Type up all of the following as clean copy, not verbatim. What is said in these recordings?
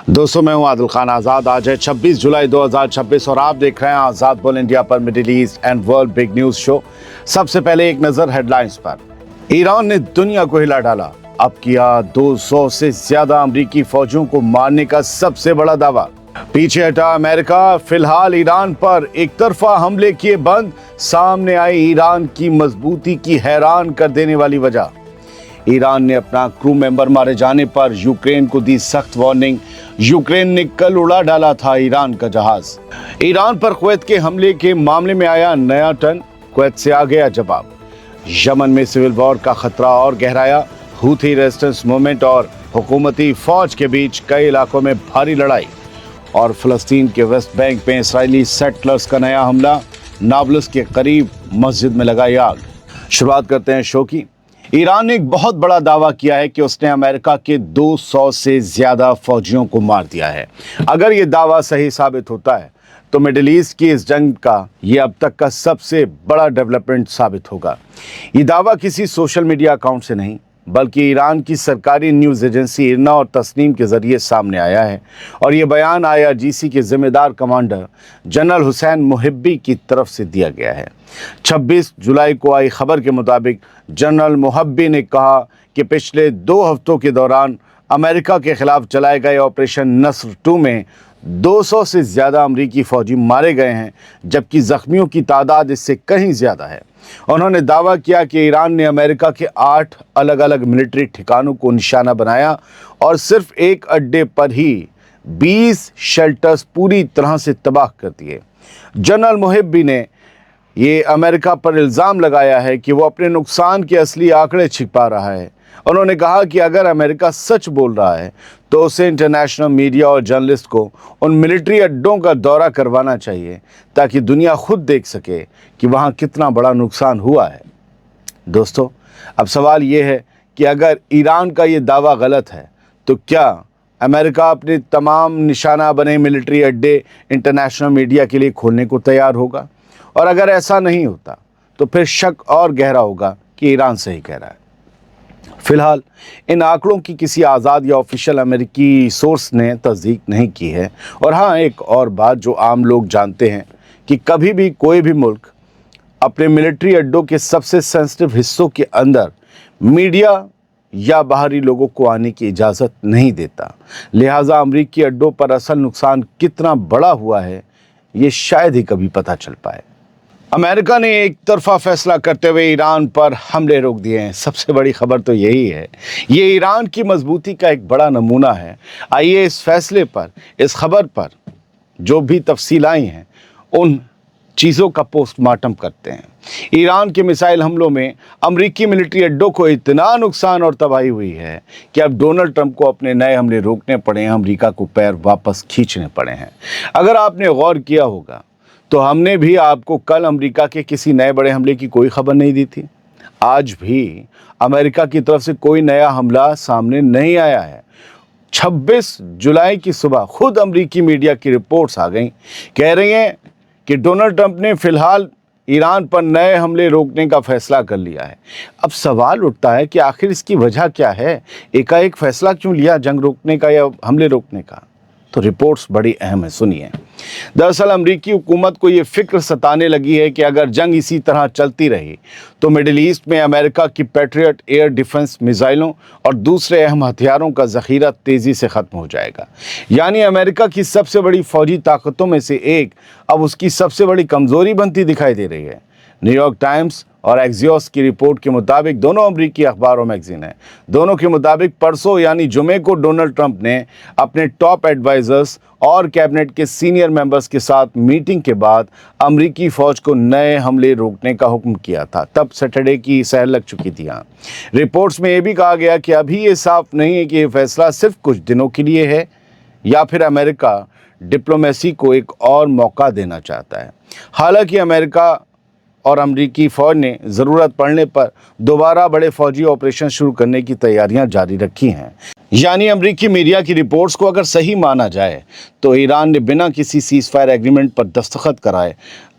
दोस्तों मैं हूं आदिल खान आज़ाद। आज है 26 जुलाई 2026 और आप देख रहे हैं आज़ाद बोल इंडिया पर middle east and world big news show. सबसे पहले एक नजर हेडलाइंस पर। ईरान ने दुनिया को हिला डाला, अब किया 200 से ज्यादा अमेरिकी फौजियों को मारने का सबसे बड़ा दावा। पीछे हटा अमेरिका, फिलहाल ईरान पर एक तरफा हमले किए बंद। सामने आई ईरान की मजबूती की हैरान कर देने वाली वजह। ईरान ने अपना क्रू मेंबर मारे जाने पर यूक्रेन को दी सख्त वार्निंग। यूक्रेन ने कल उड़ा डाला था ईरान का जहाज। ईरान पर कुवैत के हमले के मामले में आया नया टर्न, कुवैत से आ गया जवाब। यमन में सिविल वॉर का खतरा और गहराया। हूथी रेजिस्टेंस मूवमेंट और हुकूमती फौज के बीच कई इलाकों में भारी लड़ाई। और फलस्तीन के वेस्ट बैंक में इसराइली सेटलर्स का नया हमला, नाबलस के करीब मस्जिद में लगाई आग। शुरुआत करते हैं शो की। ईरान ने एक बहुत बड़ा दावा किया है कि उसने अमेरिका के 200 से ज्यादा फौजियों को मार दिया है। अगर ये दावा सही साबित होता है तो मिडिल ईस्ट की इस जंग का ये अब तक का सबसे बड़ा डेवलपमेंट साबित होगा। ये दावा किसी सोशल मीडिया अकाउंट से नहीं बल्कि ईरान की सरकारी न्यूज़ एजेंसी इरना और तस्नीम के ज़रिए सामने आया है। और ये बयान IRGC के ज़िम्मेदार कमांडर जनरल हुसैन मुहिब्बी की तरफ से दिया गया है। 26 जुलाई को आई खबर के मुताबिक जनरल मुहिब्बी ने कहा कि पिछले 2 हफ्तों के दौरान अमेरिका के खिलाफ चलाए गए ऑपरेशन नस्र 2 में 200 से ज़्यादा अमरीकी फ़ौजी मारे गए हैं, जबकि ज़ख्मियों की तादाद इससे कहीं ज़्यादा है। उन्होंने दावा किया कि ईरान ने अमेरिका के 8 अलग अलग मिलिट्री ठिकानों को निशाना बनाया और सिर्फ एक अड्डे पर ही 20 शेल्टर्स पूरी तरह से तबाह कर दिए। जनरल मुहिब्बी ने ये अमेरिका पर इल्ज़ाम लगाया है कि वो अपने नुकसान के असली आंकड़े छिपा रहा है। उन्होंने कहा कि अगर अमेरिका सच बोल रहा है तो उसे इंटरनेशनल मीडिया और जर्नलिस्ट को उन मिलिट्री अड्डों का दौरा करवाना चाहिए ताकि दुनिया खुद देख सके कि वहाँ कितना बड़ा नुकसान हुआ है। दोस्तों, अब सवाल ये है कि अगर ईरान का ये दावा गलत है तो क्या अमेरिका अपने तमाम निशाना बने मिलिट्री अड्डे इंटरनेशनल मीडिया के लिए खोलने को तैयार होगा? और अगर ऐसा नहीं होता तो फिर शक और गहरा होगा कि ईरान सही कह रहा है। फिलहाल इन आंकड़ों की किसी आज़ाद या ऑफिशियल अमेरिकी सोर्स ने तस्दीक नहीं की है। और हाँ, एक और बात जो आम लोग जानते हैं कि कभी भी कोई भी मुल्क अपने मिलिट्री अड्डों के सबसे सेंसिटिव हिस्सों के अंदर मीडिया या बाहरी लोगों को आने की इजाज़त नहीं देता। लिहाजा अमेरिकी अड्डों पर असल नुकसान कितना बड़ा हुआ है ये शायद ही कभी पता चल पाए। अमेरिका ने एक तरफा फैसला करते हुए ईरान पर हमले रोक दिए हैं। सबसे बड़ी खबर तो यही है। ये ईरान की मजबूती का एक बड़ा नमूना है। आइए इस फैसले पर, इस खबर पर जो भी तफसील आई हैं उन चीज़ों का पोस्टमार्टम करते हैं। ईरान के मिसाइल हमलों में अमरीकी मिलिट्री अड्डों को इतना नुकसान और तबाही हुई है कि अब डोनाल्ड ट्रंप को अपने नए हमले रोकने पड़े हैं, अमरीका को पैर वापस खींचने पड़े हैं। अगर आपने गौर किया होगा तो हमने भी आपको कल अमेरिका के किसी नए बड़े हमले की कोई खबर नहीं दी थी। आज भी अमेरिका की तरफ से कोई नया हमला सामने नहीं आया है। 26 जुलाई की सुबह खुद अमेरिकी मीडिया की रिपोर्ट्स आ गई, कह रही हैं कि डोनाल्ड ट्रंप ने फिलहाल ईरान पर नए हमले रोकने का फैसला कर लिया है। अब सवाल उठता है कि आखिर इसकी वजह क्या है? एकाएक फैसला क्यों लिया जंग रोकने का या हमले रोकने का? तो रिपोर्ट्स बड़ी अहम है, सुनिए। दरअसल अमेरिकी हुकूमत को ये फिक्र सताने लगी है कि अगर जंग इसी तरह चलती रही तो मिडिल ईस्ट में अमेरिका की पैट्रियट एयर डिफेंस मिसाइलों और दूसरे अहम हथियारों का ज़ख़ीरा तेज़ी से ख़त्म हो जाएगा। यानी अमेरिका की सबसे बड़ी फौजी ताकतों में से एक अब उसकी सबसे बड़ी कमज़ोरी बनती दिखाई दे रही है। न्यूयॉर्क टाइम्स और एक्सियोस की रिपोर्ट के मुताबिक, दोनों अमरीकी अखबार और मैगजीन हैं, दोनों के मुताबिक परसों यानी जुमे को डोनाल्ड ट्रंप ने अपने टॉप एडवाइज़र्स और कैबिनेट के सीनियर मेंबर्स के साथ मीटिंग के बाद अमरीकी फ़ौज को नए हमले रोकने का हुक्म किया था। तब सैटरडे की सहर लग चुकी थी। यहाँ रिपोर्ट्स में ये भी कहा गया कि अभी ये साफ नहीं है कि ये फैसला सिर्फ कुछ दिनों के लिए है या फिर अमेरिका डिप्लोमेसी को एक और मौका देना चाहता है। हालांकि अमेरिका और अमरीकी फ़ौज ने ज़रूरत पड़ने पर दोबारा बड़े फ़ौजी ऑपरेशन शुरू करने की तैयारियां जारी रखी हैं। यानी अमरीकी मीडिया की रिपोर्ट्स को अगर सही माना जाए तो ईरान ने बिना किसी सीज़ फायर एग्रीमेंट पर दस्तखत कराए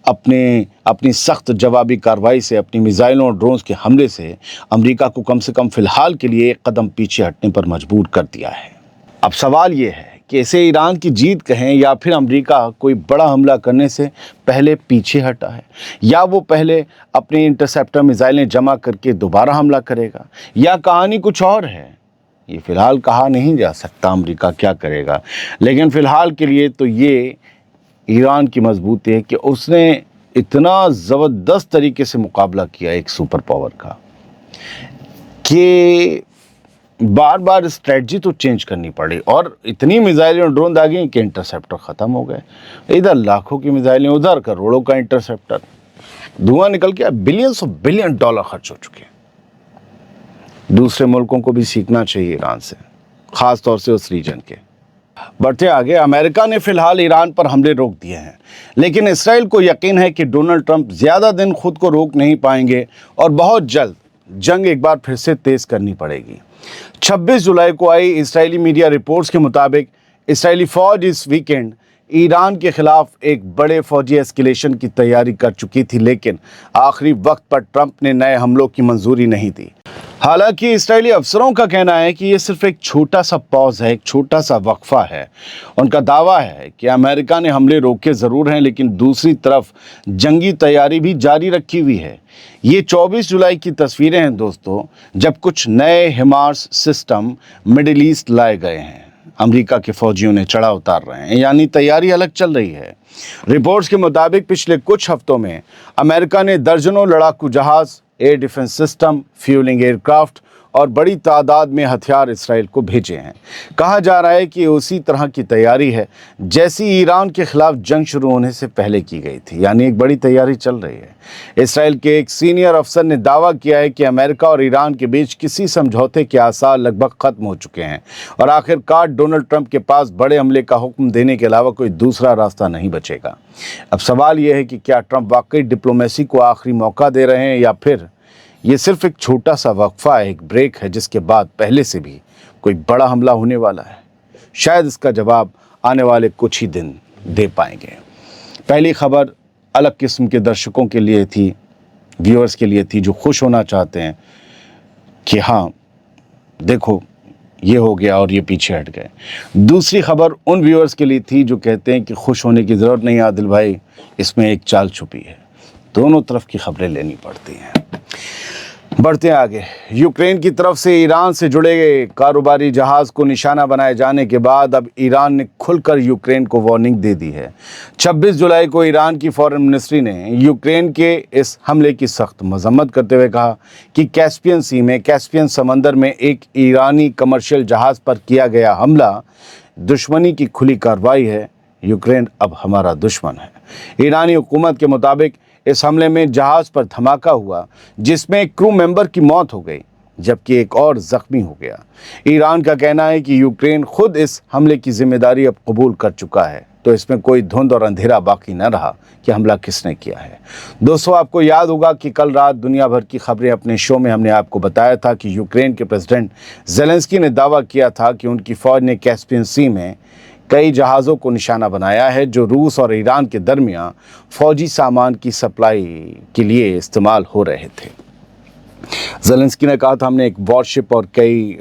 अपनी सख्त जवाबी कार्रवाई से, अपनी मिसाइलों और ड्रोन्स के हमले से अमरीका को कम से कम फ़िलहाल के लिए एक कदम पीछे हटने पर मजबूर कर दिया है। अब सवाल ये है کہ इसे ईरान की जीत कहें या फिर अमेरिका कोई बड़ा हमला करने से पहले पीछे हटा है, या वो पहले अपनी इंटरसेप्टर मिसाइलें जमा करके दोबारा हमला करेगा, या कहानी कुछ और है, ये फ़िलहाल कहा नहीं जा सकता अमेरिका क्या करेगा। लेकिन फ़िलहाल के लिए तो ये ईरान की मजबूती है कि उसने इतना ज़बरदस्त तरीके से मुकाबला किया एक सुपर पावर का कि बार बार स्ट्रेटजी तो चेंज करनी पड़ी, और इतनी मिसाइलें और ड्रोन आ गई कि इंटरसेप्टर ख़त्म हो गए। इधर लाखों की मिसाइलें, उधर करोड़ों का इंटरसेप्टर, धुआं निकल के बिलियंस ऑफ बिलियन डॉलर खर्च हो चुके हैं। दूसरे मुल्कों को भी सीखना चाहिए ईरान से, ख़ास तौर से उस रीजन के। बढ़ते आगे, अमेरिका ने फ़िलहाल ईरान पर हमले रोक दिए हैं, लेकिन इसराइल को यकीन है कि डोनाल्ड ट्रंप ज़्यादा दिन खुद को रोक नहीं पाएंगे और बहुत जल्द जंग एक बार फिर से तेज़ करनी पड़ेगी। 26 जुलाई को आई इस्राएली मीडिया रिपोर्ट्स के मुताबिक इस्राएली फ़ौज इस वीकेंड ईरान के ख़िलाफ़ एक बड़े फ़ौजी एस्केलेशन की तैयारी कर चुकी थी, लेकिन आखिरी वक्त पर ट्रंप ने नए हमलों की मंजूरी नहीं दी। हालांकि इस्राएली अफसरों का कहना है कि ये सिर्फ एक छोटा सा पॉज है, एक छोटा सा वक्फा है। उनका दावा है कि अमेरिका ने हमले रोके ज़रूर हैं, लेकिन दूसरी तरफ जंगी तैयारी भी जारी रखी हुई है। ये 24 जुलाई की तस्वीरें हैं दोस्तों, जब कुछ नए हिमार्स सिस्टम मिडिल ईस्ट लाए गए हैं। अमेरिका के फौजियों ने चढ़ा उतार रहे हैं, यानी तैयारी अलग चल रही है। रिपोर्ट्स के मुताबिक पिछले कुछ हफ्तों में अमेरिका ने दर्जनों लड़ाकू जहाज़, air defence system, fuelling aircraft और बड़ी तादाद में हथियार इसराइल को भेजे हैं। कहा जा रहा है कि उसी तरह की तैयारी है जैसी ईरान के खिलाफ जंग शुरू होने से पहले की गई थी, यानी एक बड़ी तैयारी चल रही है। इसराइल के एक सीनियर अफसर ने दावा किया है कि अमेरिका और ईरान के बीच किसी समझौते के आसार लगभग ख़त्म हो चुके हैं और आखिरकार डोनाल्ड ट्रंप के पास बड़े हमले का हुक्म देने के अलावा कोई दूसरा रास्ता नहीं बचेगा। अब सवाल यह है कि क्या ट्रंप वाकई डिप्लोमेसी को आखिरी मौका दे रहे हैं, या फिर ये सिर्फ एक छोटा सा वक्फा है, एक ब्रेक है, जिसके बाद पहले से भी कोई बड़ा हमला होने वाला है। शायद इसका जवाब आने वाले कुछ ही दिन दे पाएंगे। पहली खबर अलग किस्म के दर्शकों के लिए थी, व्यूअर्स के लिए थी, जो खुश होना चाहते हैं कि हाँ देखो ये हो गया और ये पीछे हट गए। दूसरी खबर उन व्यूअर्स के लिए थी जो कहते हैं कि खुश होने की ज़रूरत नहीं आदिल भाई, इसमें एक चाल छुपी है। दोनों तरफ की खबरें लेनी पड़ती हैं। बढ़ते हैं आगे, यूक्रेन की तरफ से ईरान से जुड़े कारोबारी जहाज़ को निशाना बनाए जाने के बाद अब ईरान ने खुलकर यूक्रेन को वार्निंग दे दी है। 26 जुलाई को ईरान की फॉरेन मिनिस्ट्री ने यूक्रेन के इस हमले की सख्त मजम्मत करते हुए कहा कि कैस्पियन सी में, कैस्पियन समंदर में एक ईरानी कमर्शियल जहाज़ पर किया गया हमला दुश्मनी की खुली कार्रवाई है। यूक्रेन अब हमारा दुश्मन है। ईरानी हुकूमत के मुताबिक इस हमले में जहाज़ पर धमाका हुआ, जिसमें एक क्रू मेंबर की मौत हो गई जबकि एक और ज़ख्मी हो गया। ईरान का कहना है कि यूक्रेन खुद इस हमले की जिम्मेदारी अब कबूल कर चुका है, तो इसमें कोई धुंध और अंधेरा बाकी न रहा कि हमला किसने किया है। दोस्तों, आपको याद होगा कि कल रात दुनिया भर की खबरें अपने शो में हमने आपको बताया था कि यूक्रेन के प्रेसिडेंट ज़ेलेंस्की ने दावा किया था कि उनकी फ़ौज ने कैस्पियन सी में कई जहाज़ों को निशाना बनाया है जो रूस और ईरान के दरमियान फ़ौजी सामान की सप्लाई के लिए इस्तेमाल हो रहे थे। ज़ेलेंस्की ने कहा था हमने एक वॉरशिप और कई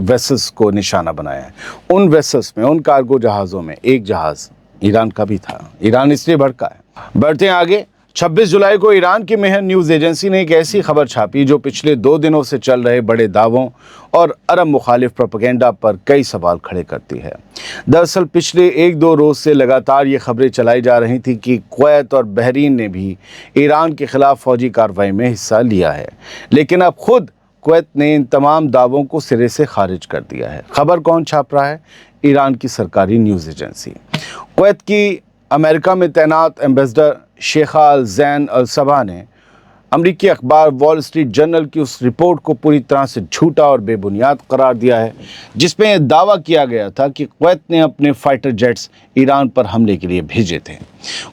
वेसल्स को निशाना बनाया है। उन वेसल्स में, उन कार्गो जहाज़ों में एक जहाज़ ईरान का भी था। ईरान इसलिए भड़का है। बढ़ते हैं आगे, 26 जुलाई को ईरान की मेहर न्यूज़ एजेंसी ने एक ऐसी खबर छापी जो पिछले 2 दिनों से चल रहे बड़े दावों और अरब मुखालिफ प्रोपेगेंडा पर कई सवाल खड़े करती है। दरअसल पिछले 1-2 रोज़ से लगातार ये खबरें चलाई जा रही थी कि कुवैत और बहरीन ने भी ईरान के ख़िलाफ़ फ़ौजी कार्रवाई में हिस्सा लिया है, लेकिन अब खुद कुवैत ने इन तमाम दावों को सिरे से खारिज कर दिया है। खबर कौन छाप रहा है? ईरान की सरकारी न्यूज़ एजेंसी। कुवैत की अमेरिका में तैनात एम्बेसडर शेखा अल ज़ैन अल सबा ने अमरीकी अखबार वॉल स्ट्रीट जर्नल की उस रिपोर्ट को पूरी तरह से झूठा और बेबुनियाद करार दिया है, जिसमें यह दावा किया गया था कि कुवैत ने अपने फाइटर जेट्स ईरान पर हमले के लिए भेजे थे।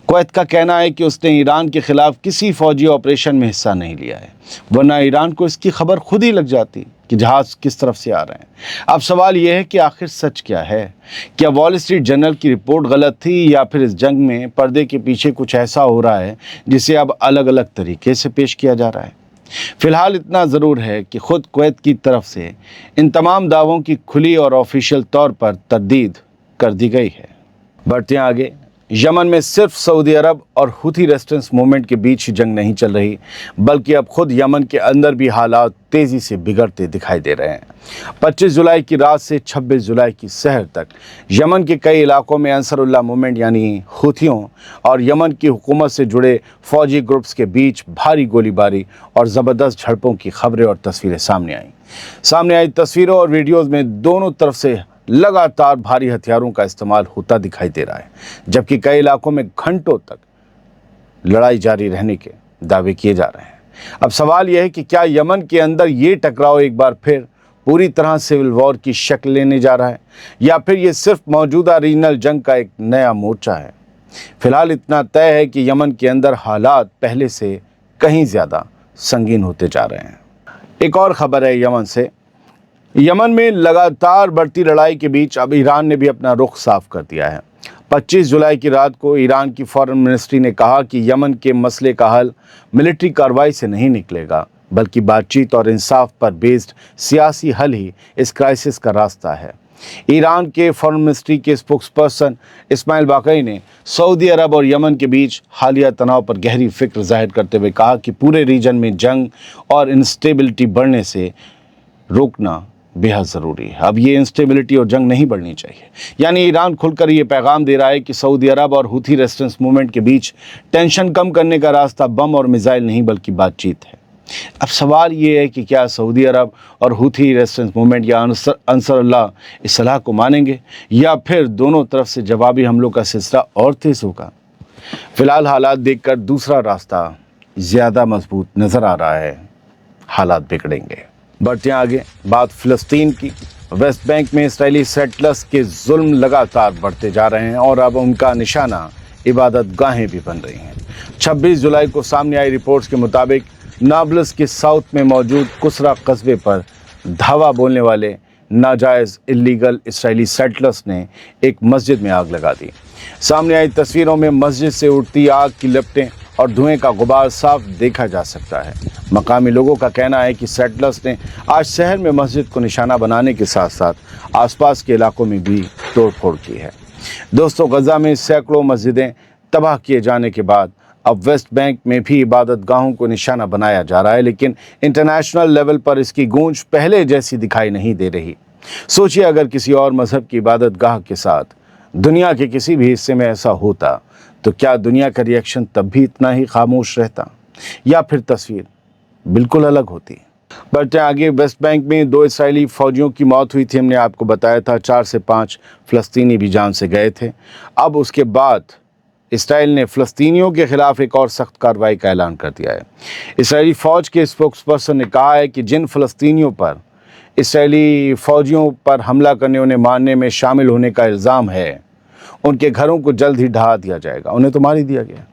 कुवैत का कहना है कि उसने ईरान के ख़िलाफ़ किसी फ़ौजी ऑपरेशन में हिस्सा नहीं लिया है, वरना ईरान को इसकी खबर खुद ही लग जाती कि जहाज़ किस तरफ से आ रहे हैं। अब सवाल यह है कि आखिर सच क्या है? क्या वॉल स्ट्रीट जर्नल की रिपोर्ट गलत थी, या फिर इस जंग में पर्दे के पीछे कुछ ऐसा हो रहा है जिसे अब अलग अलग तरीके से पेश किया जा रहा है? फ़िलहाल इतना ज़रूर है कि ख़ुद कुवैत की तरफ से इन तमाम दावों की खुली और ऑफिशियल तौर पर तरदीद कर दी गई है। बढ़ते हैं आगे। यमन में सिर्फ सऊदी अरब और हुथी रेजिस्टेंस मूवमेंट के बीच ही जंग नहीं चल रही, बल्कि अब खुद यमन के अंदर भी हालात तेज़ी से बिगड़ते दिखाई दे रहे हैं। 25 जुलाई की रात से 26 जुलाई की सहर तक यमन के कई इलाकों में अंसरुल्लाह मूवमेंट यानी हुथियों और यमन की हुकूमत से जुड़े फौजी ग्रुप्स के बीच भारी गोलीबारी और ज़बरदस्त झड़पों की खबरें और तस्वीरें सामने आई तस्वीरों और वीडियोज़ में दोनों तरफ से लगातार भारी हथियारों का इस्तेमाल होता दिखाई दे रहा है, जबकि कई इलाकों में घंटों तक लड़ाई जारी रहने के दावे किए जा रहे हैं। अब सवाल यह है कि क्या यमन के अंदर ये टकराव एक बार फिर पूरी तरह सिविल वॉर की शक्ल लेने जा रहा है, या फिर ये सिर्फ मौजूदा रीजनल जंग का एक नया मोर्चा है। फिलहाल इतना तय है कि यमन के अंदर हालात पहले से कहीं ज़्यादा संगीन होते जा रहे हैं। एक और खबर है यमन से। यमन में लगातार बढ़ती लड़ाई के बीच अब ईरान ने भी अपना रुख साफ कर दिया है। 25 जुलाई की रात को ईरान की फॉरेन मिनिस्ट्री ने कहा कि यमन के मसले का हल मिलिट्री कार्रवाई से नहीं निकलेगा, बल्कि बातचीत और इंसाफ पर बेस्ड सियासी हल ही इस क्राइसिस का रास्ता है। ईरान के फॉरेन मिनिस्ट्री के स्पोक्सपर्सन इस्माइल बाक़ई ने सऊदी अरब और यमन के बीच हालिया तनाव पर गहरी फिक्र जाहिर करते हुए कहा कि पूरे रीजन में जंग और इंस्टेबिलिटी बढ़ने से रोकना बेहद ज़रूरी है। अब ये इंस्टेबिलिटी और जंग नहीं बढ़नी चाहिए। यानी ईरान खुलकर ये पैगाम दे रहा है कि सऊदी अरब और हुथी रेजिस्टेंस मूवमेंट के बीच टेंशन कम करने का रास्ता बम और मिसाइल नहीं बल्कि बातचीत है। अब सवाल ये है कि क्या सऊदी अरब और हुथी रेजिस्टेंस मूवमेंट या अंसरुल्लाह इस सलाह को मानेंगे, या फिर दोनों तरफ से जवाबी हमलों का सिलसिला और तेज़ होगा। फिलहाल हालात देखकर दूसरा रास्ता ज़्यादा मजबूत नज़र आ रहा है। हालात बिगड़ेंगे। बढ़ते आगे, बात फ़लस्तीन की। वेस्ट बैंक में इस्राएली सेटलर्स के जुल्म लगातार बढ़ते जा रहे हैं और अब उनका निशाना इबादत गाहें भी बन रही हैं। 26 जुलाई को सामने आई रिपोर्ट्स के मुताबिक नाब्लस के साउथ में मौजूद कुसरा कस्बे पर धावा बोलने वाले नाजायज़ इलीगल इस्राएली सेटलर्स ने एक मस्जिद में आग लगा दी। सामने आई तस्वीरों में मस्जिद से उठती आग की लपटें और धुएं का गुबार साफ देखा जा सकता है। मकामी लोगों का कहना है कि सेटलर्स ने आज शहर में मस्जिद को निशाना बनाने के साथ साथ आसपास के इलाकों में भी तोड़फोड़ की है। दोस्तों, गजा में सैकड़ों मस्जिदें तबाह किए जाने के बाद अब वेस्ट बैंक में भी इबादत गाहों को निशाना बनाया जा रहा है, लेकिन इंटरनेशनल लेवल पर इसकी गूंज पहले जैसी दिखाई नहीं दे रही। सोचिए, अगर किसी और मज़हब की इबादत गाह के साथ दुनिया के किसी भी हिस्से में ऐसा होता तो क्या दुनिया का रिएक्शन तब भी इतना ही खामोश रहता, या फिर तस्वीर बिल्कुल अलग होती। बढ़ते आगे, वेस्ट बैंक में 2 इस्राएली फ़ौजियों की मौत हुई थी। हमने आपको बताया था 4 से 5 फ़लस्तीनी भी जान से गए थे। अब उसके बाद इसराइल ने फ़लस्तीनियों के ख़िलाफ़ एक और सख्त कार्रवाई का ऐलान कर दिया है। इसराइली फ़ौज के स्पोक्सपर्सन ने कहा है कि जिन फ़लस्तीनियों पर इसराइली फ़ौजियों पर हमला करने, उन्हें मारने में शामिल होने का इल्ज़ाम है, उनके घरों को जल्द ही ढहा दिया जाएगा। उन्हें तो मार ही दिया गया।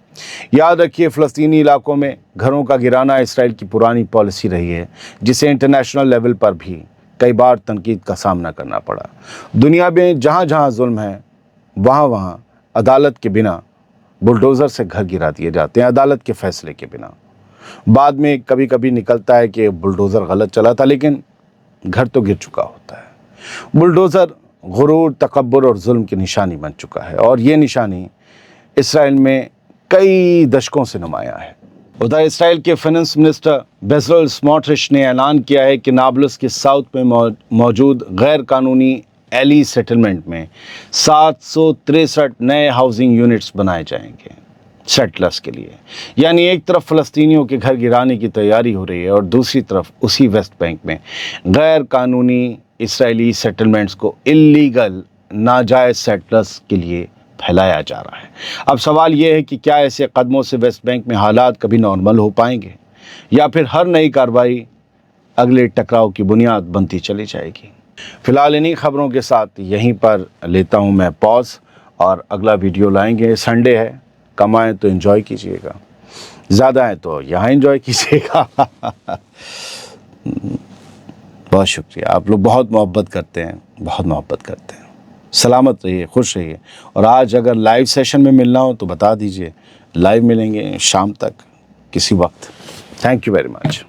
याद रखिए, फ़लस्तीनी इलाकों में घरों का गिराना इसराइल की पुरानी पॉलिसी रही है, जिसे इंटरनेशनल लेवल पर भी कई बार तनकीद का सामना करना पड़ा। दुनिया में जहाँ जहाँ जुल्म है, वहाँ वहाँ अदालत के बिना बुलडोज़र से घर गिरा दिए जाते हैं, अदालत के फ़ैसले के बिना। बाद में कभी कभी निकलता है कि बुलडोज़र गलत चला था, लेकिन घर तो गिर चुका होता है। बुलडोज़र गुरूर, तकब्बुर और जुल्म की निशानी बन चुका है, और ये निशानी इसराइल में कई दशकों से नुमाया है। उधर इसराइल के फाइनेंस मिनिस्टर बेज़लेल स्मोट्रिच ने ऐलान किया है कि नाब्लस के साउथ में मौजूद गैर कानूनी एली सेटलमेंट में 763 नए हाउसिंग यूनिट्स बनाए जाएंगे सेटलर्स के लिए। यानी एक तरफ फ़लस्तीनियों के घर गिराने की तैयारी हो रही है, और दूसरी तरफ उसी वेस्ट बैंक में गैर कानूनी इसराइली सेटलमेंट्स को इल्लीगल नाजायज़ सेटलर्स के लिए फैलाया जा रहा है। अब सवाल ये है कि क्या ऐसे कदमों से वेस्ट बैंक में हालात कभी नॉर्मल हो पाएंगे, या फिर हर नई कार्रवाई अगले टकराव की बुनियाद बनती चली जाएगी। फिलहाल इन्हीं खबरों के साथ यहीं पर लेता हूं मैं पॉज, और अगला वीडियो लाएंगे। संडे है, कम आए तो एंजॉय कीजिएगा, ज़्यादा है तो यहाँ एंजॉय कीजिएगा। बहुत शुक्रिया, आप लोग बहुत मोहब्बत करते हैं, बहुत मोहब्बत करते हैं। सलामत रहिए, खुश रहिए। और आज अगर लाइव सेशन में मिलना हो तो बता दीजिए, लाइव मिलेंगे शाम तक किसी वक्त। Thank you very much.